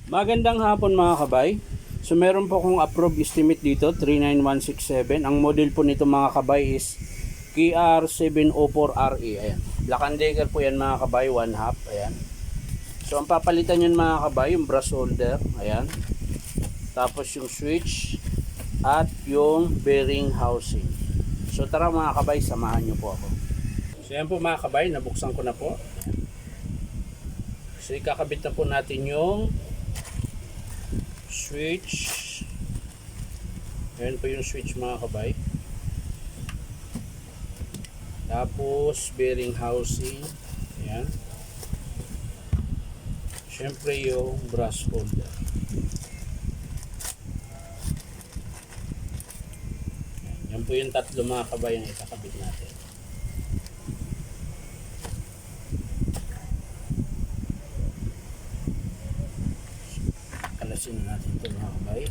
Magandang hapon mga kabay. So meron po akong approved estimate dito, 39167. Ang model po nito mga kabay is KR704RE. Ayan. Black and Decker po yan mga kabay, 1/2. Ayan. So ang papalitan yun mga kabay, yung brush holder. Ayan. Tapos yung switch at yung bearing housing. So tara mga kabay, samahan nyo po ako. So yan po mga kabay, nabuksan ko na po. So ikakabit na po natin yung switch. Ayan po yung switch mga kabay. Tapos bearing housing. Ayan. Siyempre yung brush holder. Ayan. Yan po yung tatlo mga kabay na ikakabit natin. Kalasin natin ito mga kabay.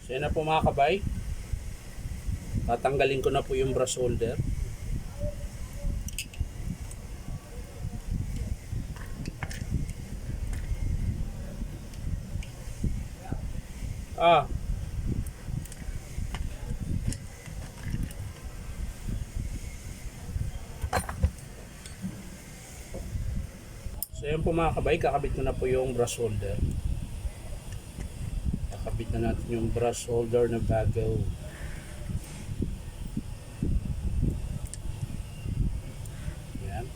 So yan na po mga kabay. Tatanggalin ko na po yung brush holder. So yan po mga kabay, kakabit ko na po yung brush holder. Kakabit na natin yung brush holder na bago. Yan.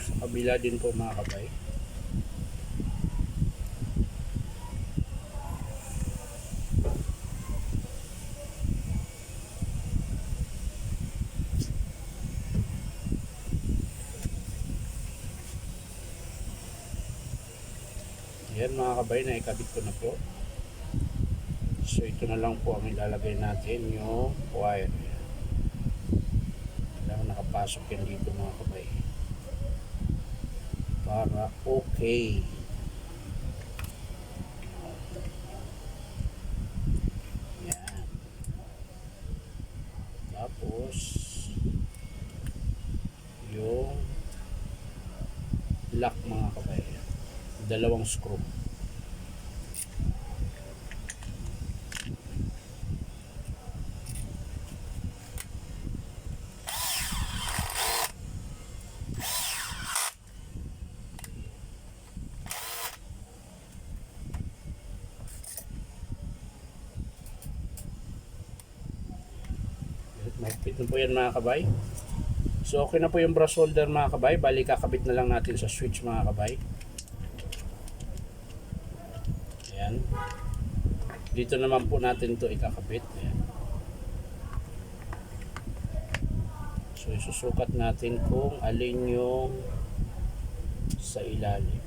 Sa kabila din po mga kabay. Yan mga kabay, na ikabit ko na po. So ito na lang po ang ilalagay natin, yung wire. Kailangan nakapasok yan dito mga kabay para okay. Yan. Tapos yung lock mga kabay, dalawang screw. Mahigpit na po yan mga kabay. So okay na po yung brush holder mga kabay. Bali kakabit na lang natin sa switch mga kabay. Ayan. Dito naman po natin ito ikakabit. Ayan. So isusukat natin kung alin yung sa ilalim.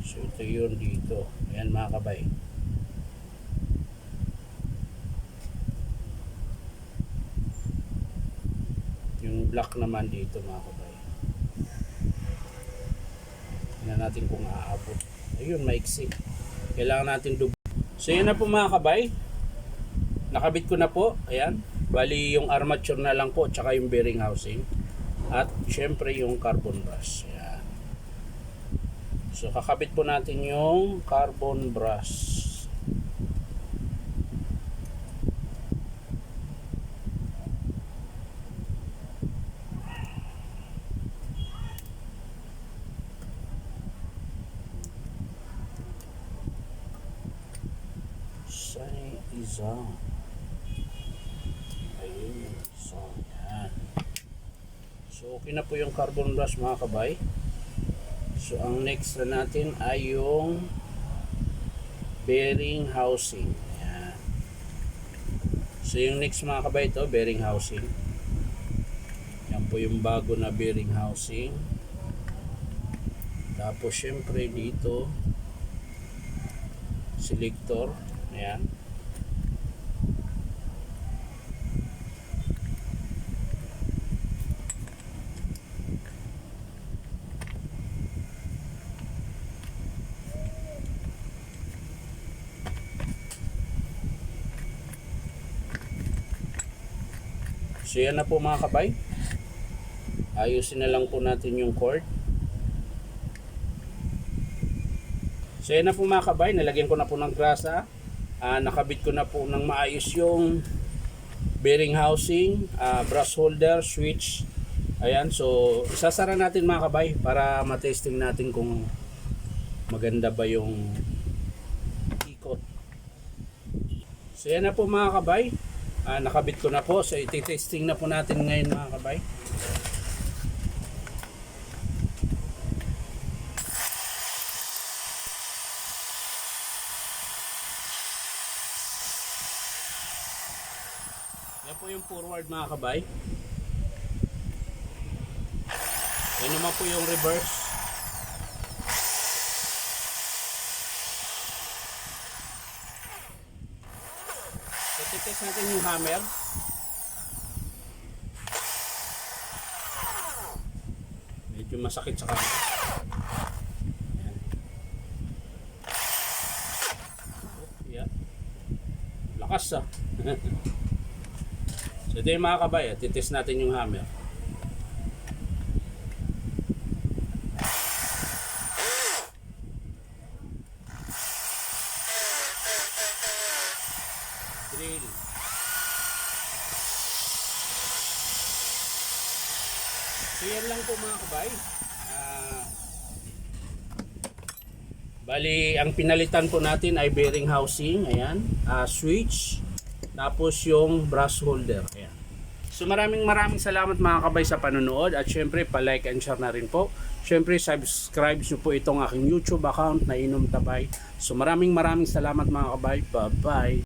So ito yun dito. Ayan mga kabay. Yung black naman dito mga kabay. Tingnan natin kung aabot. Ayun, maiksi. Kailangan natin So yun na po mga kabay. Nakabit ko na po. Ayan. Bali yung armature na lang po, tsaka yung bearing housing. At syempre yung carbon brush. Ayan. So kakabit po natin yung carbon brush. Isa. Ayun. So, yan. So, okay na po yung carbon brush mga kabay. So, ang next na natin ay yung bearing housing. Yan. So yung next mga kabay, ito bearing housing. Yan po yung bago na bearing housing. Tapos syempre dito selector. Ayan. So yan na po mga kabay. Ayusin na lang po natin yung cord. So yan na po mga kabay. Nalagyan ko na po ng grasa. Nakabit ko na po ng maayos yung bearing housing, brush holder, switch. Ayan. So isasara natin mga kabay para matesting natin kung maganda ba yung ikot. So yan na po mga kabay. Nakabit ko na po. So iti-testing na po natin ngayon mga kabay. Yan po yung forward mga kabay. Yan naman po yung reverse. So titest natin yung hammer. Medyo masakit sa kamay. Yan. Lakas ah. So ito yung mga kabay, titest natin yung hammer. Drill. So yan lang po mga kabay. Bali, ang pinalitan po natin ay bearing housing, ayan, switch, tapos yung brush holder. Ayan. So maraming salamat mga kabay sa panonood at syempre pa-like and share na rin po. Syempre subscribe nyo po itong aking YouTube account na Inom Tabay. So maraming salamat mga kabay. Bye-bye.